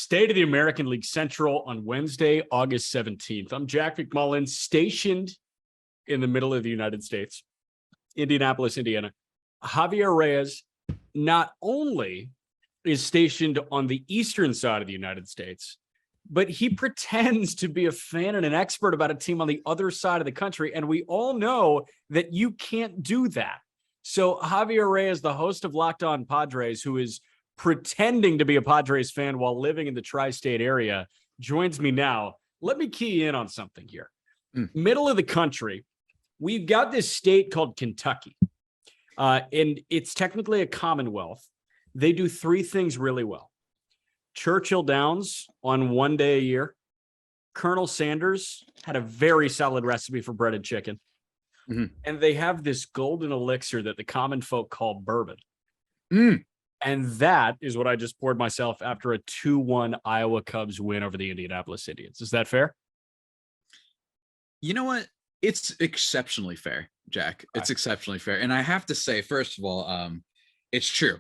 State of the American League Central on Wednesday, August 17th. I'm Jack McMullen, stationed in the middle of the United States, Indianapolis, Indiana. Javier Reyes not only is stationed on the eastern side of the United States, but he pretends to be a fan and an expert about a team on the other side of the country. And we all know that you can't do that. So Javier Reyes, the host of Locked On Padres, who is pretending to be a Padres fan while living in the tri-state area, joins me now. Let me key in on something here. Middle of the country, we've got this state called Kentucky, and it's technically a commonwealth. They do three things really well. Churchill Downs on one day a year. Colonel Sanders had a very solid recipe for breaded chicken. And they have this golden elixir that the common folk call bourbon. And that is what I just poured myself after a 2-1 Iowa Cubs win over the Indianapolis Indians. Is that fair? You know what? It's exceptionally fair, Jack. It's exceptionally fair. And I have to say, first of all, it's true.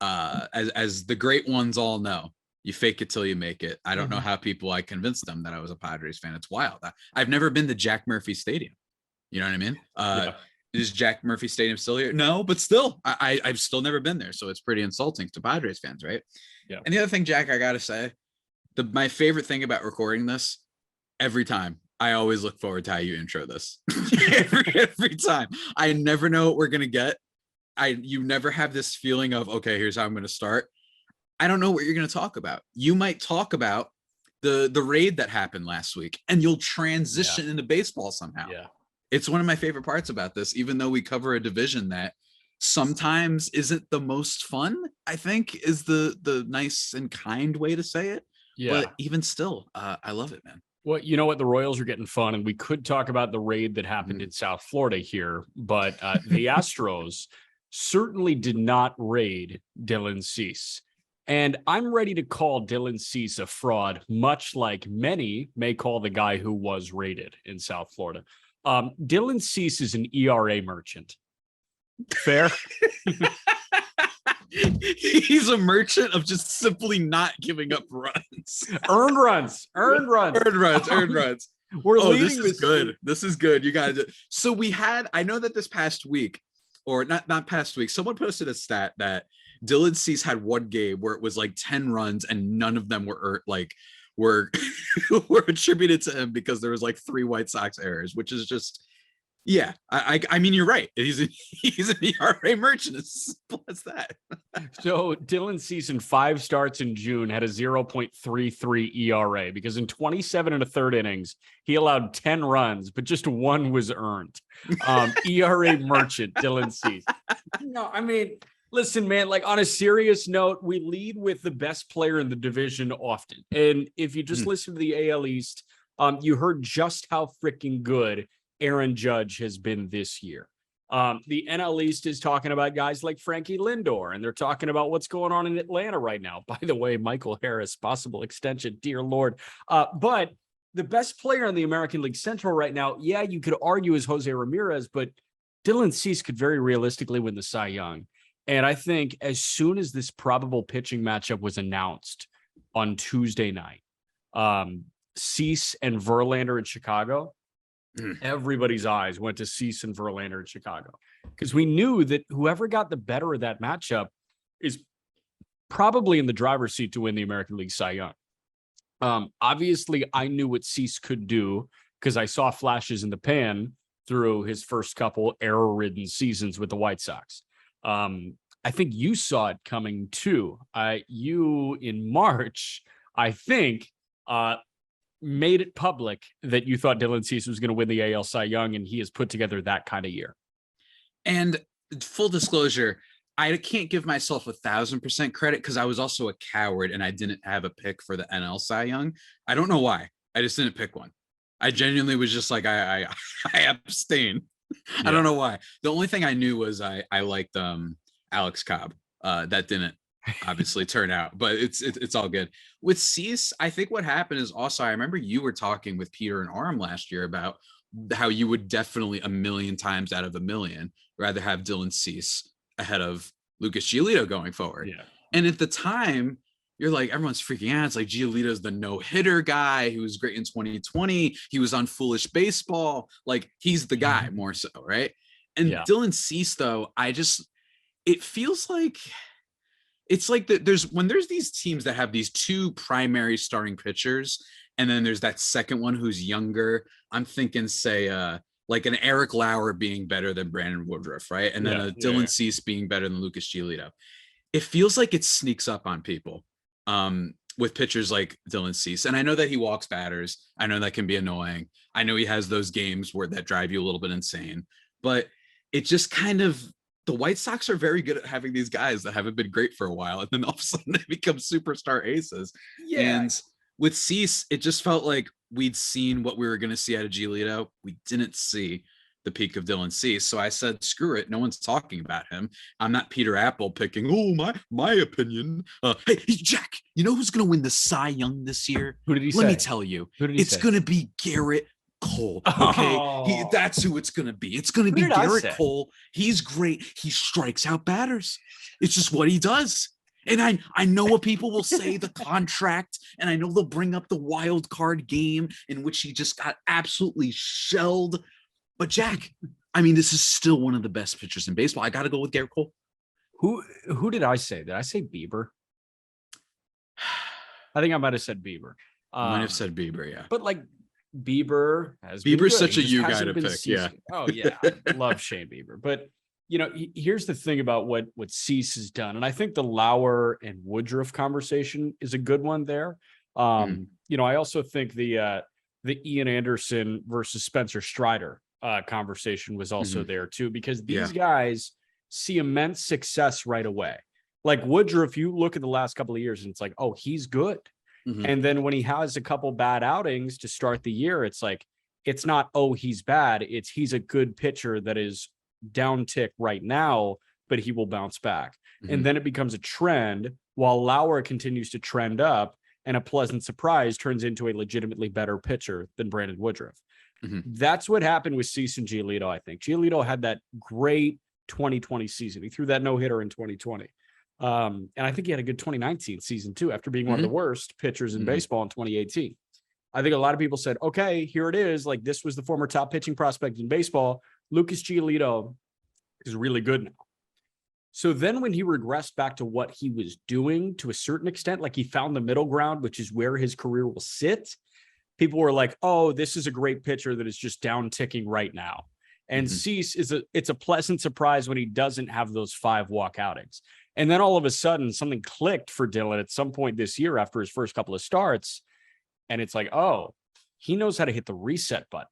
As the great ones all know, you fake it till you make it. I don't know how I convinced them that I was a Padres fan. It's wild. I've never been to Jack Murphy Stadium. You know what I mean? Is Jack Murphy Stadium still here? No, but still, I've still never been there. So it's pretty insulting to Padres fans, right? Yeah. And the other thing, Jack, I got to say, my favorite thing about recording this, every time, I always look forward to how you intro this. every time. I never know what we're going to get. You never have this feeling of, okay, here's how I'm going to start. I don't know what you're going to talk about. You might talk about the raid that happened last week, and you'll transition into baseball somehow. Yeah. It's one of my favorite parts about this, even though we cover a division that sometimes isn't the most fun, I think is the nice and kind way to say it. Yeah. But even still, I love it, man. Well, you know what? The Royals are getting fun, and we could talk about the raid that happened in South Florida here, but the Astros certainly did not raid Dylan Cease. And I'm ready to call Dylan Cease a fraud, much like many may call the guy who was raided in South Florida. Dylan Cease is an ERA merchant. Fair? He's a merchant of just simply not giving up runs. Earned runs. We're leading. This is good. This is good. You guys. So I know that this past week, or not past week, someone posted a stat that Dylan Cease had one game where it was like 10 runs and none of them were were attributed to him because there was like 3 White Sox errors, which is just, yeah. I mean, you're right. He's an ERA merchant. As simple as that. So Dylan Cease in 5 starts in June had a 0.33 ERA because in 27 1/3 innings, he allowed 10 runs, but just 1 was earned. ERA merchant, Dylan Cease. No, I mean, listen, man, like on a serious note, we lead with the best player in the division often. And if you just listen to the AL East, you heard just how freaking good Aaron Judge has been this year. The NL East is talking about guys like Frankie Lindor, and they're talking about what's going on in Atlanta right now. By the way, Michael Harris, possible extension, dear Lord. But the best player in the American League Central right now, yeah, you could argue is Jose Ramirez, but Dylan Cease could very realistically win the Cy Young. And I think as soon as this probable pitching matchup was announced on Tuesday night, Cease and Verlander in Chicago, everybody's eyes went to Cease and Verlander in Chicago because we knew that whoever got the better of that matchup is probably in the driver's seat to win the American League Cy Young. Obviously, I knew what Cease could do because I saw flashes in the pan through his first couple error-ridden seasons with the White Sox. I think you saw it coming too. You in March, I think, made it public that you thought Dylan Cease was going to win the AL Cy Young, and he has put together that kind of year. And full disclosure, I can't give myself 1,000% credit because I was also a coward and I didn't have a pick for the NL Cy Young. I don't know why. I just didn't pick one. I genuinely was just like, I abstain. Yeah. I don't know why. The only thing I knew was I liked Alex Cobb. That didn't obviously turn out, but it's all good. With Cease, I think what happened is also, I remember you were talking with Peter and Arm last year about how you would definitely 1,000,000 times out of 1,000,000 rather have Dylan Cease ahead of Lucas Giolito going forward. Yeah. And at the time, you're like, everyone's freaking out. It's like Giolito's the no-hitter guy who was great in 2020. He was on Foolish Baseball. Like, he's the guy more so, right? And Dylan Cease, though, it feels like it's like that there's these teams that have these two primary starting pitchers, and then there's that second one who's younger. I'm thinking, say, like an Eric Lauer being better than Brandon Woodruff, right? And then a Dylan Cease being better than Lucas Giolito. It feels like it sneaks up on people with pitchers like Dylan Cease. And I know that he walks batters. I know that can be annoying. I know he has those games that drive you a little bit insane, but it just kind of, the White Sox are very good at having these guys that haven't been great for a while, and then all of a sudden they become superstar aces. And with Cease, it just felt like we'd seen what we were going to see out of Giolito. We didn't see the peak of Dylan Cease. So I said, screw it. No one's talking about him. I'm not Peter Apple picking, my opinion. Hey, Jack, you know who's going to win the Cy Young this year? Who did he say? Let me tell you. It's going to be Garrett Cole. Okay. That's who it's going to be. It's going to be Garrett Cole. He's great. He strikes out batters. It's just what he does. And I know what people will say, the contract, and I know they'll bring up the wild card game in which he just got absolutely shelled. But Jack, I mean, this is still one of the best pitchers in baseball. I got to go with Garrett Cole. Who did I say? Did I say Bieber? I think I might have said Bieber. Might have said Bieber, yeah. But like Bieber's such a you guy to pick, Cease. Oh yeah, I love Shane Bieber. But you know, here's the thing about what Cease has done, and I think the Lauer and Woodruff conversation is a good one there. You know, I also think the Ian Anderson versus Spencer Strider conversation was also there too, because these guys see immense success right away. Like Woodruff, you look at the last couple of years and it's like, oh, he's good. And then when he has a couple bad outings to start the year, it's like, it's not, oh, he's bad. It's he's a good pitcher that is down tick right now, but he will bounce back. And then it becomes a trend while Lauer continues to trend up, and a pleasant surprise turns into a legitimately better pitcher than Brandon Woodruff. That's what happened with Cease and Giolito, I think. Giolito had that great 2020 season. He threw that no-hitter in 2020. And I think he had a good 2019 season too, after being one of the worst pitchers in baseball in 2018. I think a lot of people said, okay, here it is. Like, this was the former top pitching prospect in baseball. Lucas Giolito is really good now. So then when he regressed back to what he was doing to a certain extent, like he found the middle ground, which is where his career will sit, people were like, oh, this is a great pitcher that is just down ticking right now. And Cease it's a pleasant surprise when he doesn't have those 5 walk outings. And then all of a sudden something clicked for Dylan at some point this year after his first couple of starts. And it's like, oh, he knows how to hit the reset button.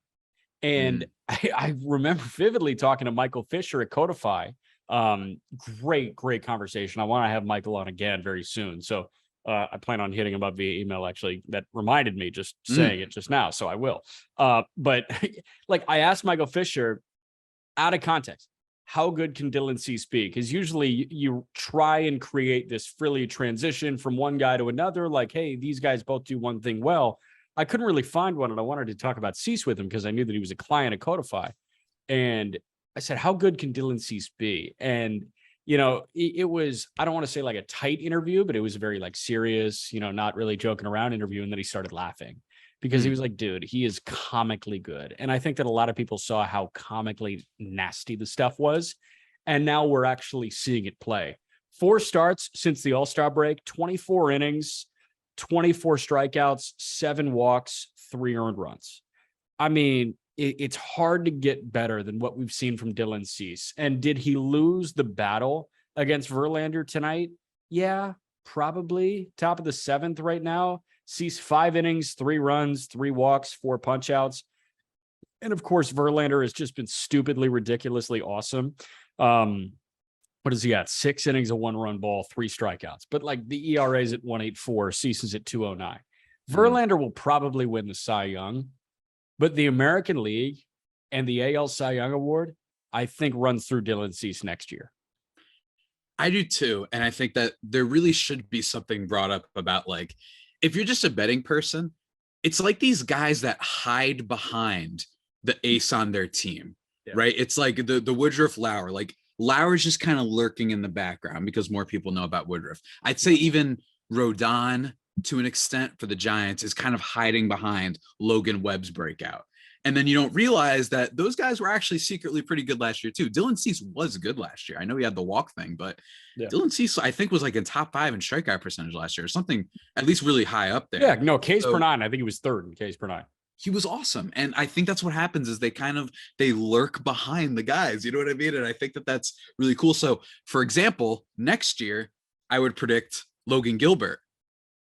And I remember vividly talking to Michael Fisher at Codify. Great conversation. I want to have Michael on again very soon. So I plan on hitting him up via email, actually. That reminded me just saying it just now. So I will. But like, I asked Michael Fisher, out of context, how good can Dylan Cease be? Because usually you try and create this frilly transition from one guy to another. Like, hey, these guys both do one thing well. I couldn't really find one, and I wanted to talk about Cease with him because I knew that he was a client at Codify. And I said, how good can Dylan Cease be? And, you know, it was, I don't want to say like a tight interview, but it was a very like serious, you know, not really joking around interview. And then he started laughing because he was like, dude, he is comically good. And I think that a lot of people saw how comically nasty the stuff was. And now we're actually seeing it play. 4 starts since the All-Star break, 24 innings, 24 strikeouts, 7 walks, 3 earned runs. I mean, it's hard to get better than what we've seen from Dylan Cease. And did he lose the battle against Verlander tonight? Yeah, probably. Top of the 7th right now. Cease 5 innings, 3 runs, 3 walks, 4 punch outs. And of course, Verlander has just been stupidly, ridiculously awesome. What is he at? 6 innings, a 1-run ball, 3 strikeouts. But like the ERA is at 1.84, Cease is at 2.09. Verlander will probably win the Cy Young. But the American League and the AL Cy Young Award, I think, runs through Dylan Cease next year. I do too. And I think that there really should be something brought up about, like, if you're just a betting person, it's like these guys that hide behind the ace on their team, right? It's like the Woodruff Lauer. Like, Lauer's just kind of lurking in the background because more people know about Woodruff. I'd say even Rodon, to an extent for the Giants, is kind of hiding behind Logan Webb's breakout. And then you don't realize that those guys were actually secretly pretty good last year too. Dylan Cease was good last year. I know he had the walk thing, but Dylan Cease, I think, was like in top 5 in strikeout percentage last year, or something at least really high up there. Yeah, no, Ks per nine. I think he was third in Ks per nine. He was awesome. And I think that's what happens is they lurk behind the guys. You know what I mean? And I think that that's really cool. So for example, next year, I would predict Logan Gilbert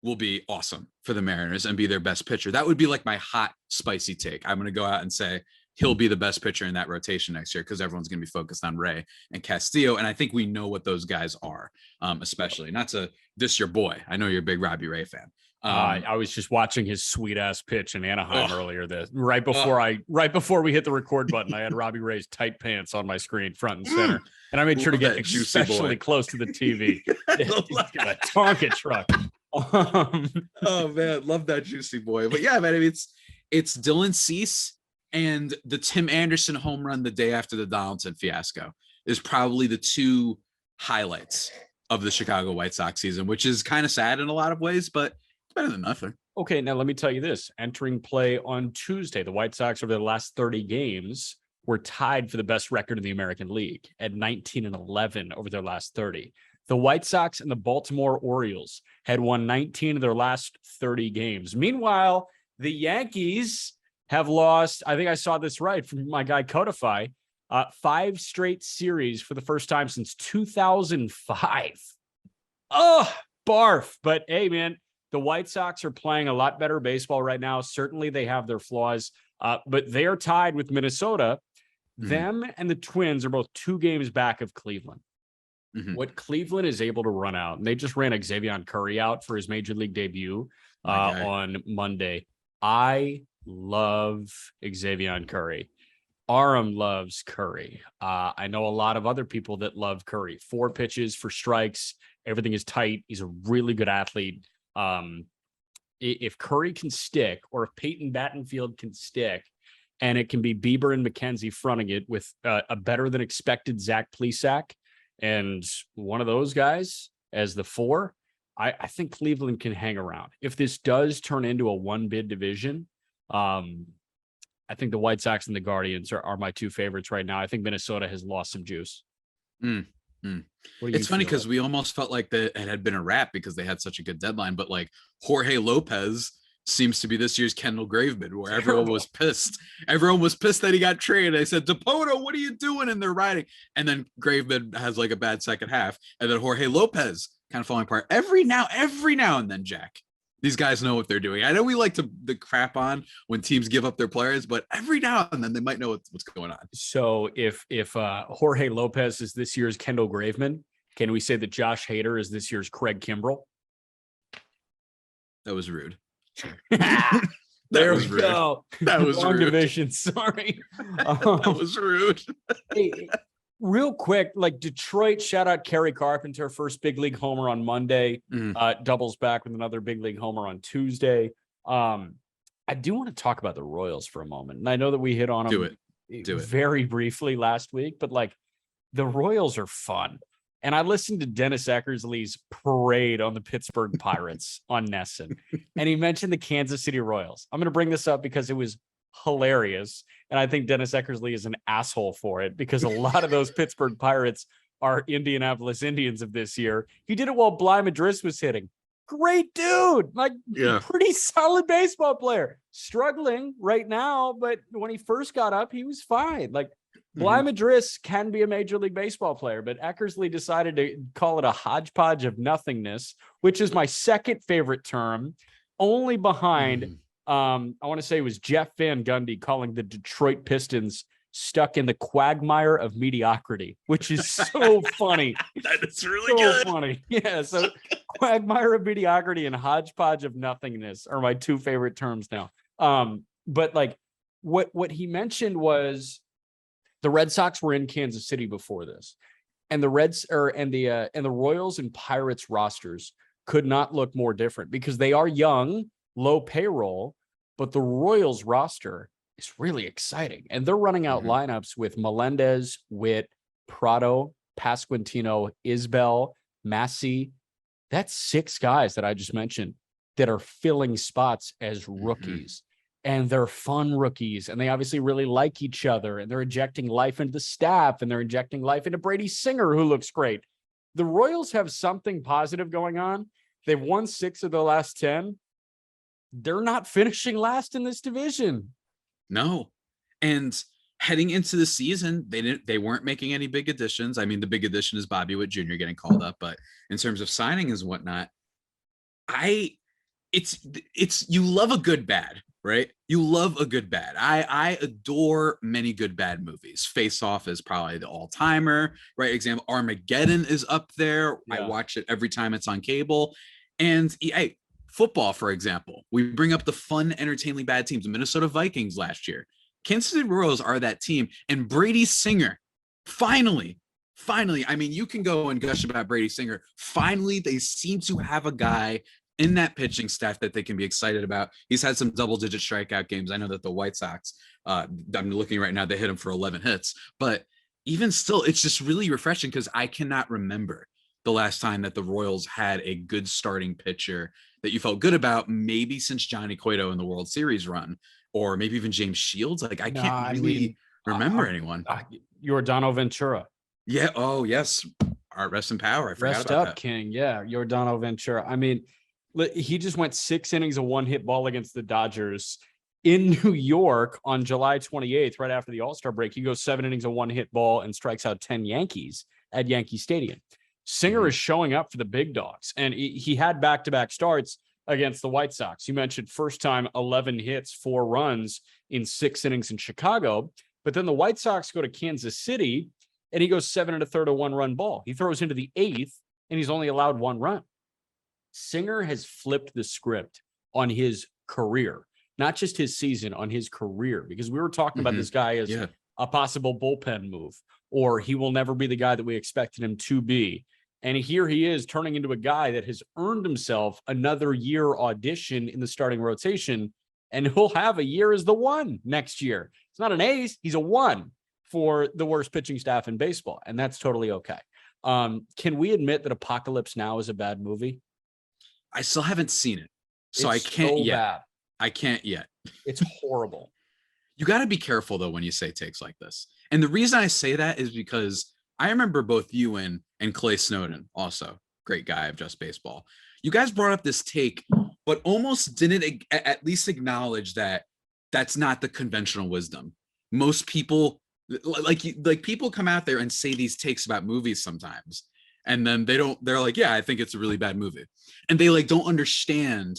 will be awesome for the Mariners and be their best pitcher. That would be like my hot, spicy take. I'm going to go out and say he'll be the best pitcher in that rotation next year because everyone's going to be focused on Ray and Castillo. And I think we know what those guys are, especially not to diss your boy. I know you're a big Robbie Ray fan. I was just watching his sweet ass pitch in Anaheim earlier. Right before we hit the record button, I had Robbie Ray's tight pants on my screen, front and center, and I made sure to get especially close to the TV. He's got a Tonka truck. Oh man, love that juicy boy. But yeah, man, I mean, it's Dylan Cease and the Tim Anderson home run the day after the Donaldson fiasco is probably the two highlights of the Chicago White Sox season, which is kind of sad in a lot of ways, but better than nothing. Okay, now let me tell you this. Entering play on Tuesday, the White Sox over the last 30 games were tied for the best record in the American League at 19-11 over their last 30. The White Sox and the Baltimore Orioles had won 19 of their last 30 games. Meanwhile, the Yankees have lost, I think I saw this right from my guy Codify, 5 straight series for the first time since 2005. Oh, barf. But hey, man, the White Sox are playing a lot better baseball right now. Certainly they have their flaws, but they are tied with Minnesota. Mm-hmm. Them and the Twins are both 2 games back of Cleveland. Mm-hmm. What Cleveland is able to run out, and they just ran Xavier Curry out for his major league debut on Monday. I love Xavier Curry. Aram loves Curry. I know a lot of other people that love Curry. 4 pitches for strikes. Everything is tight. He's a really good athlete. If Curry can stick, or if Peyton Battenfield can stick, and it can be Bieber and McKenzie fronting it with a better than expected Zach Plesac and one of those guys as the 4, I think Cleveland can hang around. If this does turn into a 1-bid division, I think the White Sox and the Guardians are my 2 favorites right now. I think Minnesota has lost some juice. It's funny because we almost felt like it had been a wrap because they had such a good deadline, but like Jorge Lopez seems to be this year's Kendall Graveman, where everyone was pissed. Everyone was pissed that he got traded. I said, DePoto, what are you doing? And they're riding. And then Graveman has like a bad second half. And then Jorge Lopez kind of falling apart every now and then, Jack. These guys know what they're doing. I know we like to the crap on when teams give up their players, but every now and then they might know what's going on. So if Jorge Lopez is this year's Kendall Graveman, can we say that Josh Hader is this year's Craig Kimbrell? That was rude. There we go. That was Wrong rude. Division. Sorry. That was rude. Hey, real quick, like Detroit, shout out Kerry Carpenter, first big league homer on Monday, doubles back with another big league homer on Tuesday. I do want to talk about the Royals for a moment. And I know that we hit on them very briefly last week, but like the Royals are fun. And I listened to Dennis Eckersley's parade on the Pittsburgh Pirates on Nesson, and he mentioned the Kansas City Royals. I'm going to bring this up because it was hilarious. And I think Dennis Eckersley is an asshole for it because a lot of those Pittsburgh Pirates are Indianapolis Indians of this year. He did it while Bly Madris was hitting. Great dude. Like, pretty solid baseball player. Struggling right now, but when he first got up, he was fine. Like, Bly Madris can be a Major League Baseball player, but Eckersley decided to call it a hodgepodge of nothingness, which is my second favorite term, only behind I want to say it was Jeff Van Gundy calling the Detroit Pistons stuck in the quagmire of mediocrity, which is so funny. That is really good. Funny. Yeah. So quagmire of mediocrity and hodgepodge of nothingness are my 2 favorite terms now. But like what he mentioned was the Red Sox were in Kansas City before this, and the the Royals and Pirates rosters could not look more different because they are young, low payroll, but the Royals roster is really exciting. And they're running out lineups with Melendez, Witt, Prado, Pasquantino, Isbell, Massey, That's 6 guys that I just mentioned that are filling spots as rookies. And they're fun rookies, and they obviously really like each other, and they're injecting life into the staff, and they're injecting life into Brady Singer, who looks great. The Royals have something positive going on. They've won 6 of the last 10. They're not finishing last in this division. No. And heading into the season, they weren't making any big additions. I mean, the big addition is Bobby Witt Jr. getting called up, but in terms of signing and whatnot, it's you love a good bad, right? You love a good bad. I adore many good bad movies. Face Off is probably the all-timer, right? Example, Armageddon is up there. Yeah. I watch it every time it's on cable. And hey, football, for example, we bring up the fun, entertainingly bad teams. The Minnesota Vikings last year. Kansas City Royals are that team. And Brady Singer, finally, I mean, you can go and gush about Brady Singer. Finally, they seem to have a guy in that pitching staff that they can be excited about. He's had some double-digit strikeout games. I know that the White Sox, I'm looking right now, they hit him for 11 hits. But even still, it's just really refreshing because I cannot remember the last time that the Royals had a good starting pitcher that you felt good about, maybe since Johnny Cueto in the World Series run, or maybe even James Shields. Like, I can't really remember anyone. Giordano Ventura. Yeah. Oh, yes. Our rest in power. I forgot Rest about up, that. King. Yeah. Giordano Ventura. I mean, he just went 6 innings of one-hit ball against the Dodgers in New York on July 28th, right after the All-Star break. He goes 7 innings of one-hit ball and strikes out 10 Yankees at Yankee Stadium. Singer is showing up for the big dogs, and he had back-to-back starts against the White Sox. You mentioned first time 11 hits, 4 runs in 6 innings in Chicago, but then the White Sox go to Kansas City, and he goes 7 1/3 of 1-run ball. He throws into the 8th, and he's only allowed 1 run. Singer has flipped the script on his career, not just his season, on his career, because we were talking about this guy as a possible bullpen move, or he will never be the guy that we expected him to be. And here he is turning into a guy that has earned himself another year audition in the starting rotation, and he'll have a year as the 1 next year. It's not an ace, he's a 1 for the worst pitching staff in baseball, and that's totally okay. Can we admit that Apocalypse Now is a bad movie? I still haven't seen it, so I can't yet. Bad. I can't yet. It's horrible. You got to be careful, though, when you say takes like this. And the reason I say that is because I remember both you and Clay Snowden, also great guy of Just Baseball. You guys brought up this take, but almost didn't at least acknowledge that that's not the conventional wisdom. Most people, like people come out there and say these takes about movies sometimes, and then they're like, yeah, I think it's a really bad movie. And they don't understand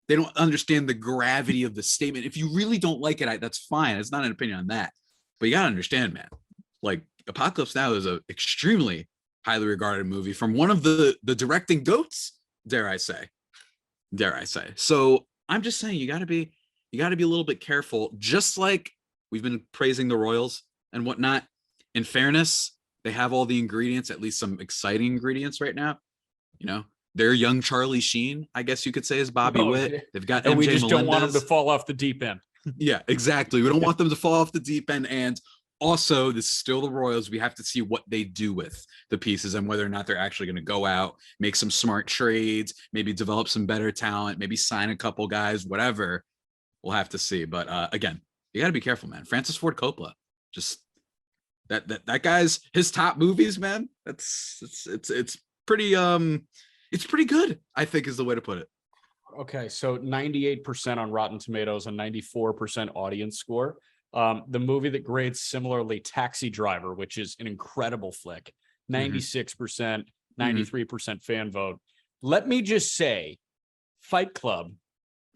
the gravity of the statement. If you really don't like it, that's fine. It's not an opinion on that. But you got to understand, man, like Apocalypse Now is a extremely highly regarded movie from one of the directing goats, dare I say. So I'm just saying you got to be a little bit careful, just like we've been praising the Royals and whatnot. In fairness, they have all the ingredients, at least some exciting ingredients right now. You know, they're young Charlie Sheen, I guess you could say, is Bobby Witt. They've got and MJ we just Melendez. Don't want them to fall off the deep end. Yeah, exactly. We don't want them to fall off the deep end. And also, this is still the Royals. We have to see what they do with the pieces and whether or not they're actually going to go out, make some smart trades, maybe develop some better talent, maybe sign a couple guys, whatever. We'll have to see. But again, you got to be careful, man. Francis Ford Coppola, just that guy's his top movies, man. It's pretty good, I think, is the way to put it. Okay, so 98% on Rotten Tomatoes and 94% audience score. The movie that grades similarly, Taxi Driver, which is an incredible flick, 96%, 93% fan vote. Let me just say, Fight Club,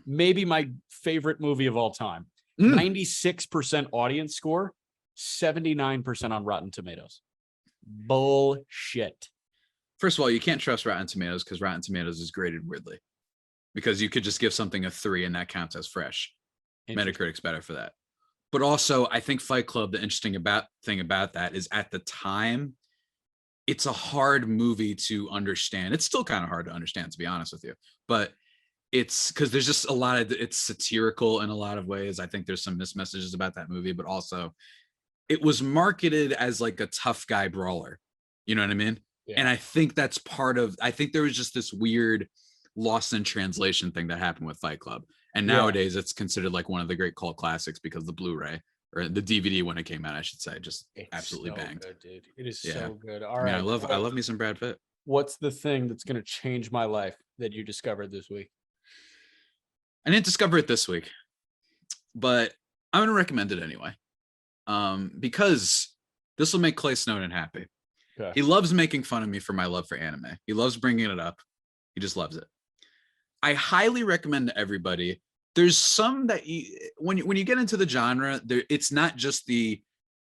maybe my favorite movie of all time. 96% audience score, 79% on Rotten Tomatoes. Bullshit. First of all, you can't trust Rotten Tomatoes because Rotten Tomatoes is graded weirdly. Because you could just give something a 3 and that counts as fresh. Metacritic's better for that. But also, I think Fight Club, the interesting thing about that is at the time, it's a hard movie to understand. It's still kind of hard to understand, to be honest with you. But it's because there's just it's satirical in a lot of ways. I think there's some missed messages about that movie, but also it was marketed as like a tough guy brawler. You know what I mean? And I think that's I think there was just this weird lost in translation thing that happened with Fight Club. And nowadays it's considered like one of the great cult classics because the Blu-ray or the DVD when it came out, I should say, just it's absolutely banged. Good, dude. It is so good. All right. I love me some Brad Pitt. What's the thing that's going to change my life that you discovered this week? I didn't discover it this week, but I'm going to recommend it anyway. Because this will make Clay Snowden happy. Okay. He loves making fun of me for my love for anime. He loves bringing it up. He just loves it. I highly recommend to everybody. There's some that when you get into the genre, it's not just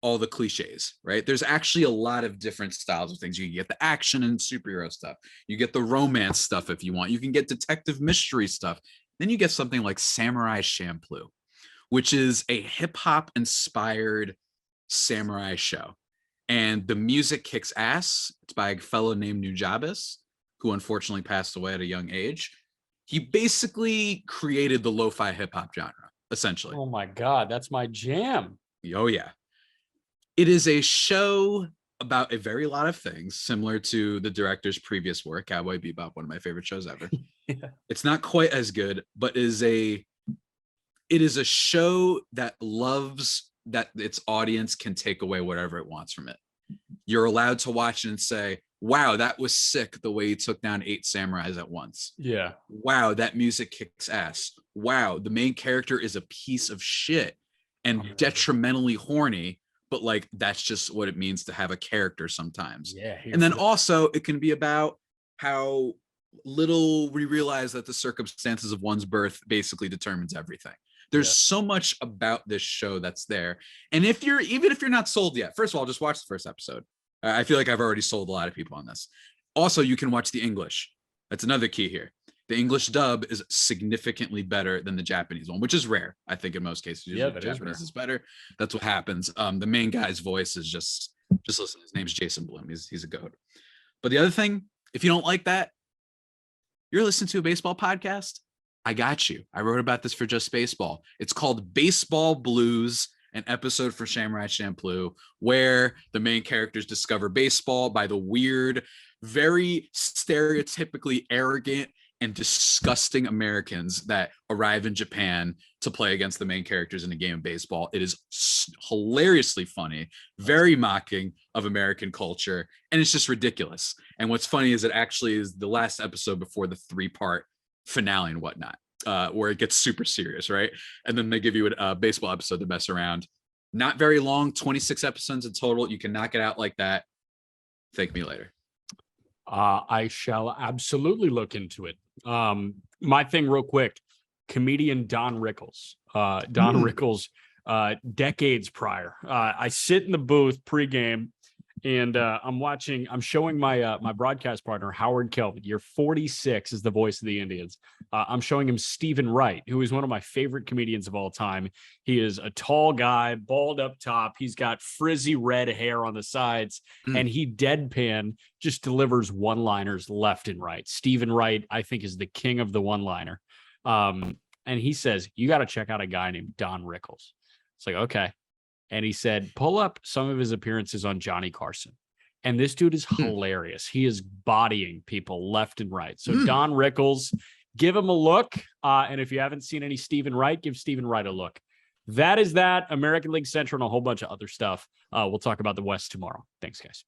all the cliches, right? There's actually a lot of different styles of things. You can get the action and superhero stuff. You get the romance stuff if you want. You can get detective mystery stuff. Then you get something like Samurai Champloo, which is a hip hop inspired samurai show. And the music kicks ass. It's by a fellow named Nujabes, who unfortunately passed away at a young age. He basically created the lo-fi hip hop genre, essentially. Oh my God, that's my jam. Oh yeah. It is a show about a very lot of things, similar to the director's previous work, Cowboy Bebop, one of my favorite shows ever. Yeah. It's not quite as good, but it is a show that loves that its audience can take away whatever it wants from it. You're allowed to watch it and say, wow, that was sick the way he took down 8 samurais at once. Yeah. Wow, that music kicks ass. Wow, the main character is a piece of shit and detrimentally horny, but like that's just what it means to have a character sometimes. Yeah. And then also it can be about how little we realize that the circumstances of one's birth basically determines everything. There's so much about this show that's there. And even if you're not sold yet, first of all, just watch the first episode. I feel like I've already sold a lot of people on this. Also, you can watch the English. That's another key here. The English dub is significantly better than the Japanese one, which is rare. I think in most cases, the Japanese is better. That's what happens. The main guy's voice is just listen. His name's Jason Blum. He's a goat. But the other thing, if you don't like that, you're listening to a baseball podcast. I got you. I wrote about this for Just Baseball. It's called Baseball Blues, an episode for Samurai Champloo, where the main characters discover baseball by the weird, very stereotypically arrogant and disgusting Americans that arrive in Japan to play against the main characters in a game of baseball. It is hilariously funny, very mocking of American culture, and it's just ridiculous. And what's funny is it actually is the last episode before the 3-part finale and whatnot, where it gets super serious, right? And then they give you a baseball episode to mess around. Not very long, 26 episodes in total. You can knock it out like that. Thank me later. I shall absolutely look into it. My thing real quick, comedian Don Rickles. Rickles, decades prior. I sit in the booth pregame and I'm showing my broadcast partner, Howard Kelvin. Year 46 is the voice of the Indians. I'm showing him Stephen Wright, who is one of my favorite comedians of all time. He is a tall guy, bald up top. He's got frizzy red hair on the sides, and he deadpan just delivers one-liners left and right. Stephen Wright, I think, is the king of the one-liner. And he says, you got to check out a guy named Don Rickles. It's like, okay. And he said, pull up some of his appearances on Johnny Carson. And this dude is hilarious. He is bodying people left and right. So Don Rickles, give him a look. And if you haven't seen any Stephen Wright, give Stephen Wright a look. That is that. American League Central and a whole bunch of other stuff. We'll talk about the West tomorrow. Thanks, guys.